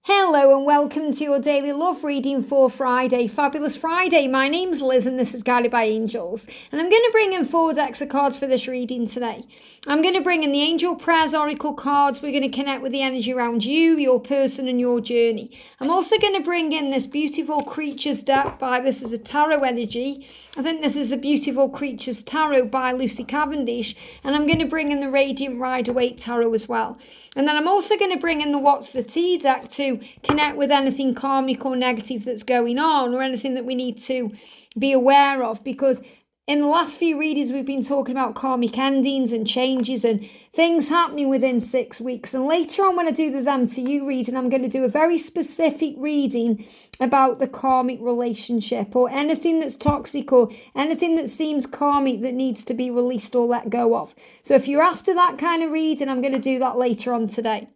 Hello and welcome to your daily love reading for Friday. Fabulous Friday. My name's Liz and this is Guided by Angels. And I'm going to bring in 4 decks of cards for this reading today. I'm going to bring in the Angel Prayers Oracle cards. We're going to connect with the energy around you, your person and your journey. I'm also going to bring in this Beautiful Creatures deck this is a tarot energy. I think this is the Beautiful Creatures Tarot by Lucy Cavendish. And I'm going to bring in the Radiant Rider Waite Tarot as well. And then I'm also going to bring in the What's the Tea deck to connect with anything karmic or negative that's going on or anything that we need to be aware of, because in the last few readings we've been talking about karmic endings and changes and things happening within 6 weeks. And later on when I do the Them to You reading, I'm going to do a very specific reading about the karmic relationship or anything that's toxic or anything that seems karmic that needs to be released or let go of. So if you're after that kind of reading, I'm going to do that later on today.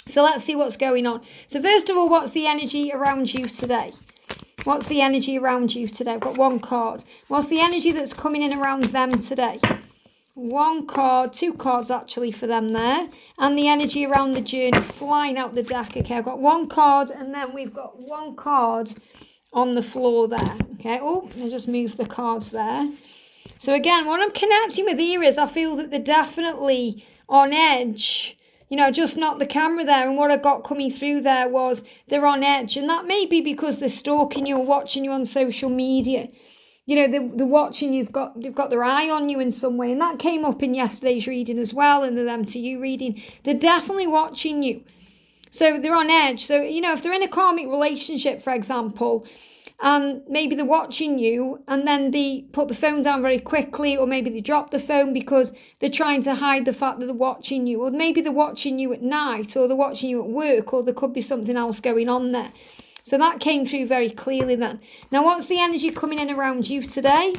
So let's see what's going on. So first of all, what's the energy around you today? What's the energy around you today? I've got 1 card. What's the energy that's coming in around them today? 1 card, 2 cards actually for them there. And the energy around the journey, flying out the deck. Okay, I've got 1 card and then we've got 1 card on the floor there. Okay, oh, I'll just move the cards there. So again, what I'm connecting with here is I feel that they're definitely on edge. You know, just not the camera there. And what I got coming through there was they're on edge. And that may be because they're stalking you or watching you on social media. You know, they're watching you. They've got their eye on you in some way. And that came up in yesterday's reading as well, in the Them to You reading. They're definitely watching you. So they're on edge. So, you know, if they're in a karmic relationship, for example, and maybe they're watching you and then they put the phone down very quickly, or maybe they drop the phone because they're trying to hide the fact that they're watching you, or maybe they're watching you at night, or they're watching you at work, or there could be something else going on there. So that came through very clearly then. Now, what's the energy coming in around you today?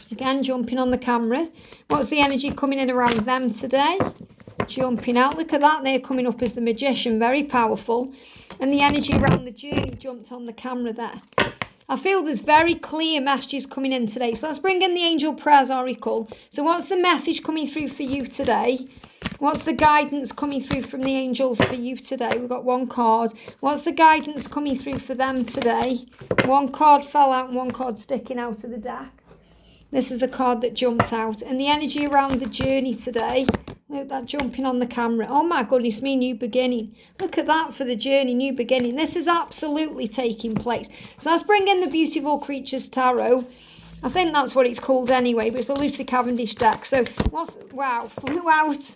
Again, jumping on the camera. What's the energy coming in around them today? Jumping out. Look at that. They're coming up as the Magician. Very powerful. And the energy around the journey jumped on the camera there. I feel there's very clear messages coming in today. So let's bring in the Angel Prayers Oracle. So what's the message coming through for you today? What's the guidance coming through from the angels for you today? We've got 1 card. What's the guidance coming through for them today? 1 card fell out and 1 card sticking out of the deck. This is the card that jumped out. And the energy around the journey today. Look, that jumping on the camera. Oh my goodness me, new beginning. Look at that for the journey, new beginning. This is absolutely taking place. So let's bring in the Beautiful Creatures Tarot. I think that's what it's called anyway, but it's the Lucy Cavendish deck. So, wow, flew out.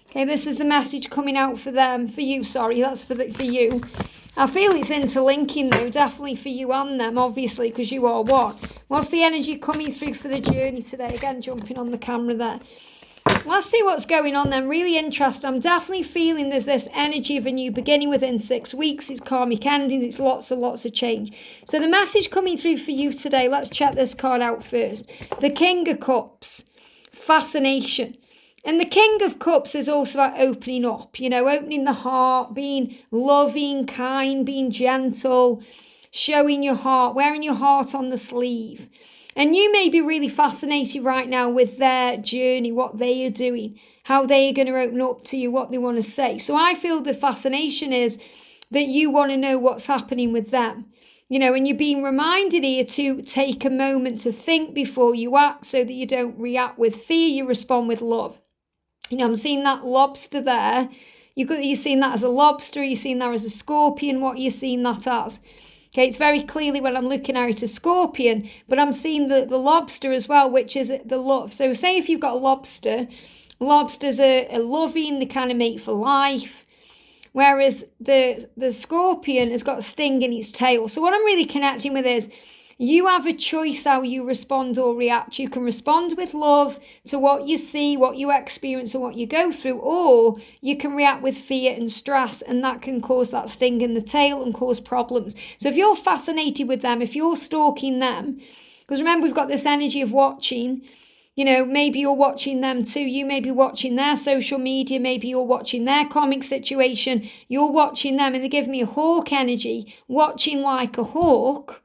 Okay, this is the message coming out for them, for you, sorry, that's for you. I feel it's interlinking though, definitely for you and them, obviously, because you are one. What's the energy coming through for the journey today? Again, jumping on the camera there. Let's see what's going on then. Really interesting. I'm definitely feeling there's this energy of a new beginning within 6 weeks. It's karmic endings. It's lots and lots of change. So the message coming through for you today, let's check this card out first. The King of Cups. Fascination. And the King of Cups is also about opening up, you know, opening the heart, being loving, kind, being gentle, showing your heart, wearing your heart on the sleeve. And you may be really fascinated right now with their journey, what they are doing, how they are going to open up to you, what they want to say. So I feel the fascination is that you want to know what's happening with them. You know, and you're being reminded here to take a moment to think before you act so that you don't react with fear, you respond with love. You know, I'm seeing that lobster there. You're seeing that as a lobster, you're seeing that as a scorpion, what you're seeing that as. Okay, it's very clearly when I'm looking at it a scorpion, but I'm seeing the lobster as well, which is the love. So say if you've got a lobster, lobsters are loving, they kind of mate for life, whereas the scorpion has got a sting in its tail. So what I'm really connecting with is you have a choice how you respond or react. You can respond with love to what you see, what you experience and what you go through, or you can react with fear and stress, and that can cause that sting in the tail and cause problems. So if you're fascinated with them, if you're stalking them, because remember we've got this energy of watching, you know, maybe you're watching them too. You may be watching their social media. Maybe you're watching their karmic situation. You're watching them and they give me a hawk energy, watching like a hawk.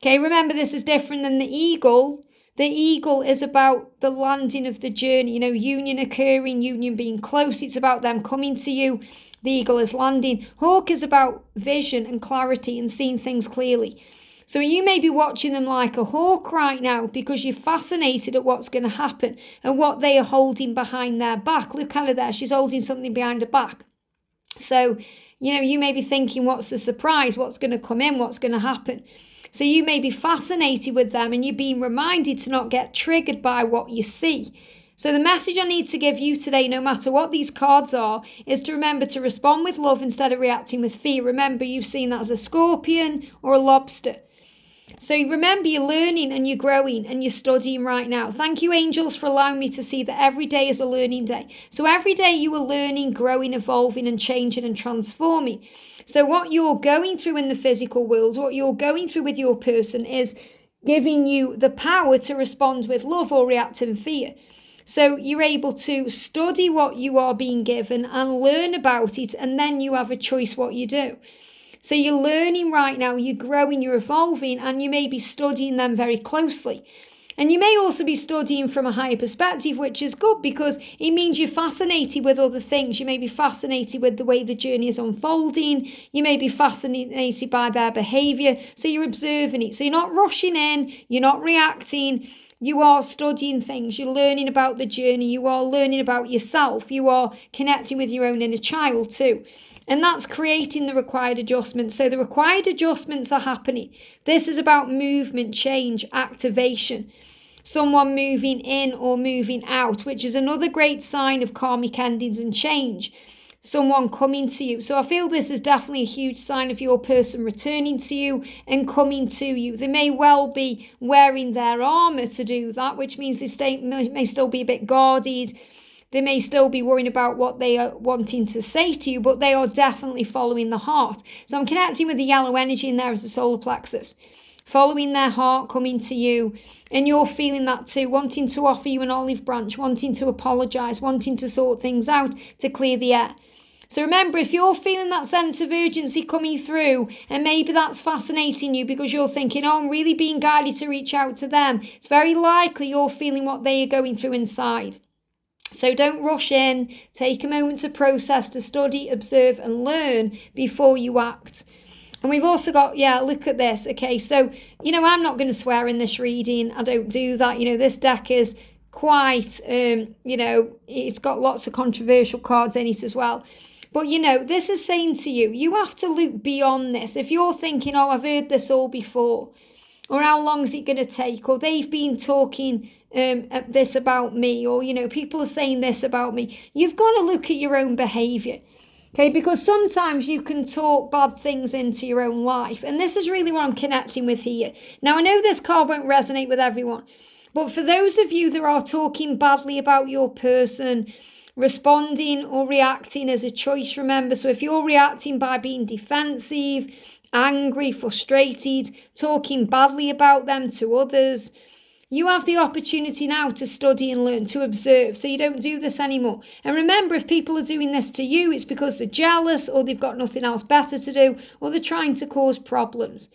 Okay, remember this is different than the eagle. The eagle is about the landing of the journey, you know, union occurring, union being close. It's about them coming to you, the eagle is landing. Hawk is about vision and clarity and seeing things clearly. So you may be watching them like a hawk right now because you're fascinated at what's going to happen and what they are holding behind their back. Look at her there. She's holding something behind her back. So, you may be thinking, what's the surprise? What's going to come in? What's going to happen? So you may be fascinated with them and you're being reminded to not get triggered by what you see. So the message I need to give you today, no matter what these cards are, is to remember to respond with love instead of reacting with fear. Remember, you've seen that as a scorpion or a lobster. So remember, you're learning and you're growing and you're studying right now. Thank you, angels, for allowing me to see that every day is a learning day. So every day you are learning, growing, evolving and changing and transforming. So what you're going through in the physical world, what you're going through with your person is giving you the power to respond with love or react in fear. So you're able to study what you are being given and learn about it, and then you have a choice what you do. So you're learning right now, you're growing, you're evolving, and you may be studying them very closely. And you may also be studying from a higher perspective, which is good because it means you're fascinated with other things. You may be fascinated with the way the journey is unfolding. You may be fascinated by their behaviour. So you're observing it. So you're not rushing in, you're not reacting. You are studying things. You're learning about the journey. You are learning about yourself. You are connecting with your own inner child too. And that's creating the required adjustments. So the required adjustments are happening. This is about movement, change, activation. Someone moving in or moving out, which is another great sign of karmic endings and change. Someone coming to you. So I feel this is definitely a huge sign of your person returning to you and coming to you. They may well be wearing their armour to do that, which means they may still be a bit guarded. They may still be worrying about what they are wanting to say to you, but they are definitely following the heart. So I'm connecting with the yellow energy in there as the solar plexus. Following their heart, coming to you. And you're feeling that too, wanting to offer you an olive branch, wanting to apologise, wanting to sort things out, to clear the air. So remember, if you're feeling that sense of urgency coming through, and maybe that's fascinating you because you're thinking, I'm really being guided to reach out to them, it's very likely you're feeling what they are going through inside. So don't rush in, take a moment to process, to study, observe and learn before you act. And we've also got, look at this. Okay, so, I'm not going to swear in this reading. I don't do that. This deck is quite, it's got lots of controversial cards in it as well. But, this is saying to you, you have to look beyond this. If you're thinking, I've heard this all before, or how long is it going to take, or they've been talking this about me, or, people are saying this about me, you've got to look at your own behaviour. Okay, because sometimes you can talk bad things into your own life. And this is really what I'm connecting with here. Now, I know this card won't resonate with everyone, but for those of you that are talking badly about your person, responding or reacting is a choice, remember. So if you're reacting by being defensive, angry, frustrated, talking badly about them to others, you have the opportunity now to study and learn, to observe, so you don't do this anymore. And remember, if people are doing this to you, it's because they're jealous or they've got nothing else better to do or they're trying to cause problems.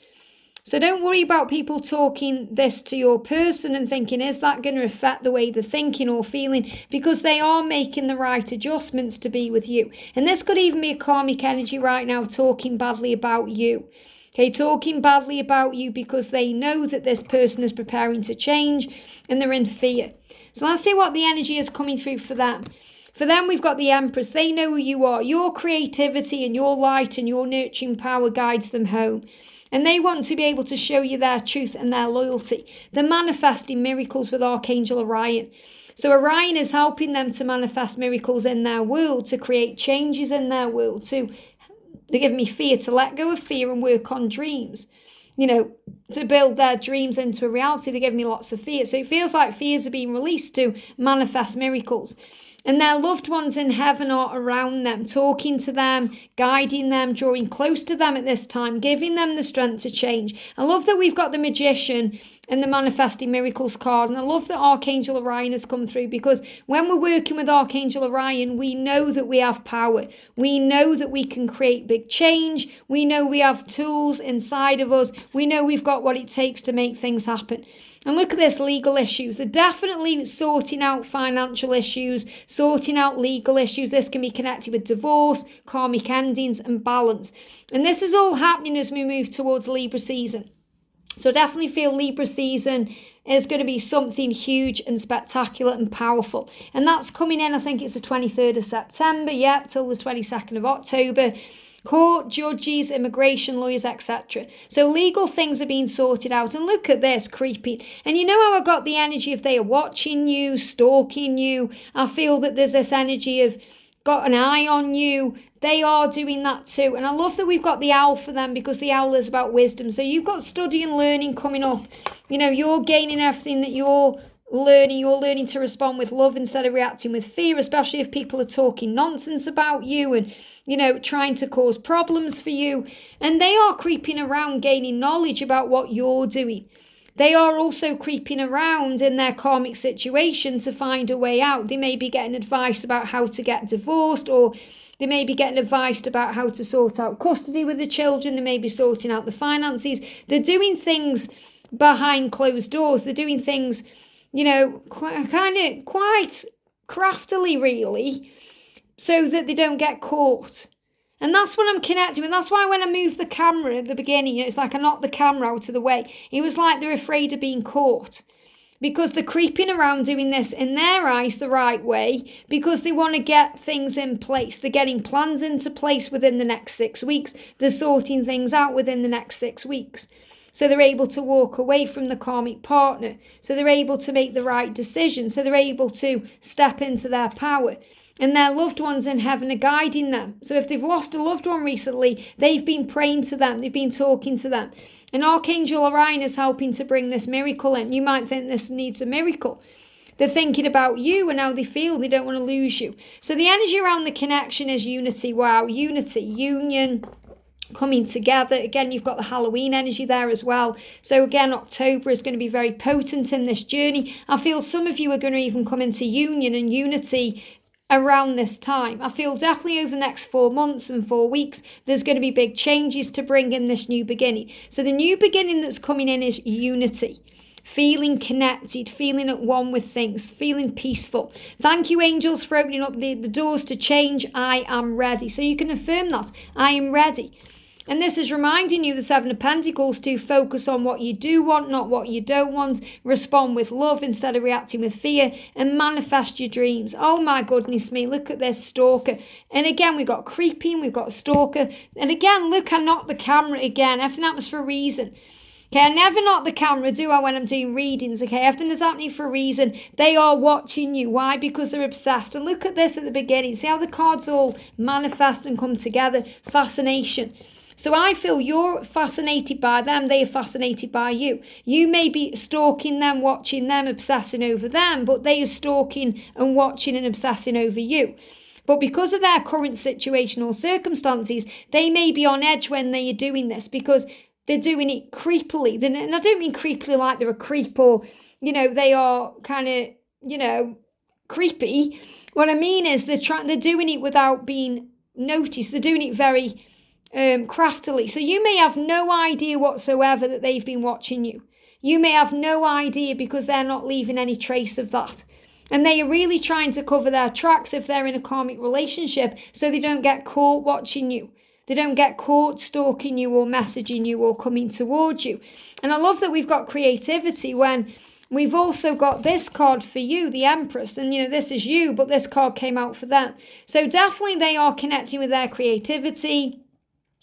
So don't worry about people talking this to your person and thinking, is that going to affect the way they're thinking or feeling? Because they are making the right adjustments to be with you. And this could even be a karmic energy right now talking badly about you. Okay, talking badly about you because they know that this person is preparing to change and they're in fear. So let's see what the energy is coming through for them. For them, we've got the Empress. They know who you are. Your creativity and your light and your nurturing power guides them home. And they want to be able to show you their truth and their loyalty. They're manifesting miracles with Archangel Orion. So Orion is helping them to manifest miracles in their world, to create changes in their world, They give me fear, to let go of fear and work on dreams. To build their dreams into a reality. They give me lots of fear. So it feels like fears are being released to manifest miracles. And their loved ones in heaven are around them, talking to them, guiding them, drawing close to them at this time, giving them the strength to change. I love that we've got the Magician and the Manifesting Miracles card. And I love that Archangel Orion has come through, because when we're working with Archangel Orion, we know that we have power. We know that we can create big change. We know we have tools inside of us. We know we've got what it takes to make things happen. And look at this, legal issues. They're definitely sorting out financial issues, sorting out legal issues. This can be connected with divorce, karmic endings, and balance. And this is all happening as we move towards Libra season. So I definitely feel Libra season is going to be something huge and spectacular and powerful. And that's coming in, I think it's the 23rd of September, till the 22nd of October. Court, judges, immigration, lawyers, etc. So legal things are being sorted out. And look at this, creeping. And you know how I got the energy of they are watching you, stalking you. I feel that there's this energy of got an eye on you. They are doing that too. And I love that we've got the owl for them, because the owl is about wisdom. So you've got study and learning coming up. You're gaining everything that you're learning to respond with love instead of reacting with fear, especially if people are talking nonsense about you and trying to cause problems for you. And they are creeping around, gaining knowledge about what you're doing. They are also creeping around in their karmic situation to find a way out. They may be getting advice about how to get divorced, or they may be getting advice about how to sort out custody with the children. They may be sorting out the finances. They're doing things behind closed doors. They're doing things, quite craftily, really, so that they don't get caught. And that's what I'm connecting with. That's why when I moved the camera at the beginning, it's like I knocked the camera out of the way. It was like they're afraid of being caught, because they're creeping around doing this in their eyes the right way, because they want to get things in place. They're getting plans into place within the next 6 weeks. They're sorting things out within the next 6 weeks. So they're able to walk away from the karmic partner. So they're able to make the right decision. So they're able to step into their power. And their loved ones in heaven are guiding them. So if they've lost a loved one recently, they've been praying to them. They've been talking to them. And Archangel Orion is helping to bring this miracle in. You might think this needs a miracle. They're thinking about you and how they feel. They don't want to lose you. So the energy around the connection is unity. Wow, unity, union, coming together. Again, you've got the Halloween energy there as well. So again, October is going to be very potent in this journey. I feel some of you are going to even come into union and unity around this time. I feel definitely over the next 4 months and 4 weeks, there's going to be big changes to bring in this new beginning. So the new beginning that's coming in is unity. Feeling connected, feeling at one with things, feeling peaceful. Thank you, angels, for opening up the doors to change. I am ready. So you can affirm that. I am ready. And this is reminding you, the Seven of Pentacles, to focus on what you do want, not what you don't want. Respond with love instead of reacting with fear, and manifest your dreams. Oh my goodness me, look at this stalker. And again, we've got creeping, we've got stalker. And again, look, I knocked the camera again. Everything happens for a reason. Okay, I never knock the camera, do I, when I'm doing readings, okay? Everything is happening for a reason. They are watching you. Why? Because they're obsessed. And look at this at the beginning. See how the cards all manifest and come together? Fascination. So I feel you're fascinated by them. They are fascinated by you. You may be stalking them, watching them, obsessing over them, but they are stalking and watching and obsessing over you. But because of their current situation or circumstances, they may be on edge when they are doing this, because they're doing it creepily. And I don't mean creepily like they're a creep, or, they are kind of, creepy. What I mean is they're doing it without being noticed. They're doing it very craftily. So you may have no idea whatsoever that they've been watching you. You may have no idea, because they're not leaving any trace of that. And they are really trying to cover their tracks if they're in a karmic relationship, so they don't get caught watching you. They don't get caught stalking you or messaging you or coming towards you. And I love that we've got creativity when we've also got this card for you, the Empress. And, this is you, but this card came out for them. So definitely they are connecting with their creativity.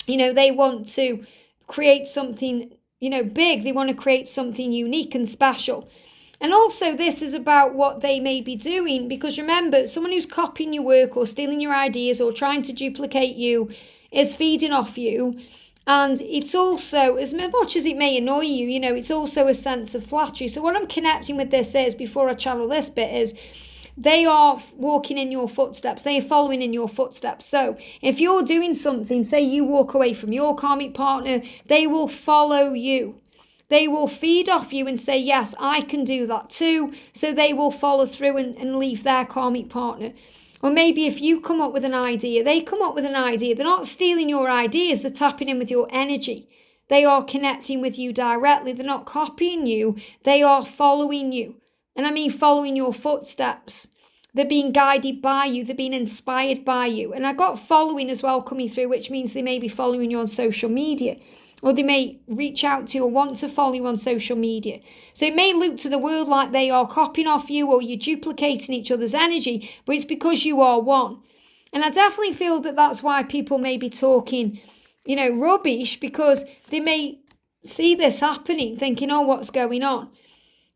They want to create something, big. They want to create something unique and special. And also this is about what they may be doing, because remember, someone who's copying your work or stealing your ideas or trying to duplicate you is feeding off you. And it's also, as much as it may annoy you, it's also a sense of flattery. So what I'm connecting with this is, before I channel this bit, is they are walking in your footsteps. They are following in your footsteps. So if you're doing something, say you walk away from your karmic partner, they will follow you. They will feed off you and say, yes, I can do that too. So they will follow through and leave their karmic partner. Or maybe if you come up with an idea, they come up with an idea. They're not stealing your ideas. They're tapping in with your energy. They are connecting with you directly. They're not copying you. They are following you. And I mean following your footsteps. They're being guided by you. They're being inspired by you. And I got following as well coming through, which means they may be following you on social media. Or they may reach out to you or want to follow you on social media. So it may look to the world like they are copying off you or you're duplicating each other's energy, but it's because you are one. And I definitely feel that that's why people may be talking, rubbish, because they may see this happening, thinking, oh, what's going on?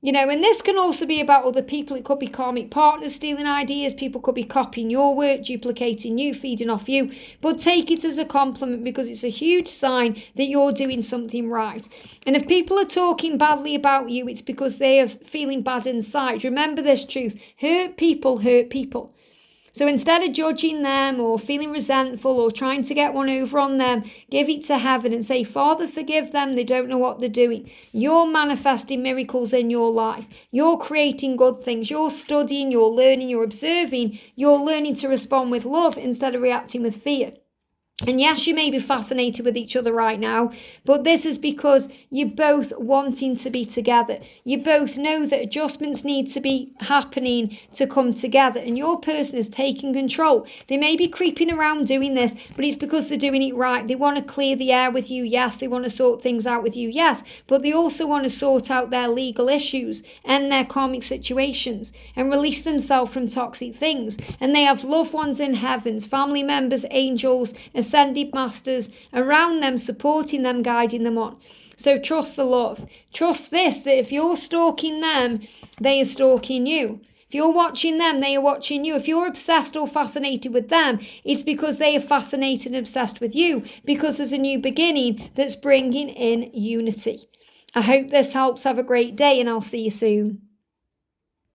And this can also be about other people. It could be karmic partners stealing ideas. People could be copying your work, duplicating you, feeding off you. But take it as a compliment because it's a huge sign that you're doing something right. And if people are talking badly about you, it's because they are feeling bad inside. Remember this truth. Hurt people hurt people. So instead of judging them or feeling resentful or trying to get one over on them, give it to heaven and say, Father, forgive them. They don't know what they're doing. You're manifesting miracles in your life. You're creating good things. You're studying, you're learning, you're observing. You're learning to respond with love instead of reacting with fear. And yes, you may be fascinated with each other right now, but this is because you're both wanting to be together. You both know that adjustments need to be happening to come together, and your person is taking control. They may be creeping around doing this, but it's because they're doing it right. They want to clear the air with you, yes. They want to sort things out with you, yes. But they also want to sort out their legal issues and their karmic situations and release themselves from toxic things. And they have loved ones in heavens, family members, angels, ascended masters around them, supporting them, guiding them on. So trust the love. Trust this, that if you're stalking them, they are stalking you. If you're watching them, they are watching you. If you're obsessed or fascinated with them, it's because they are fascinated and obsessed with you, because there's a new beginning that's bringing in unity. I hope this helps. Have a great day, and I'll see you soon.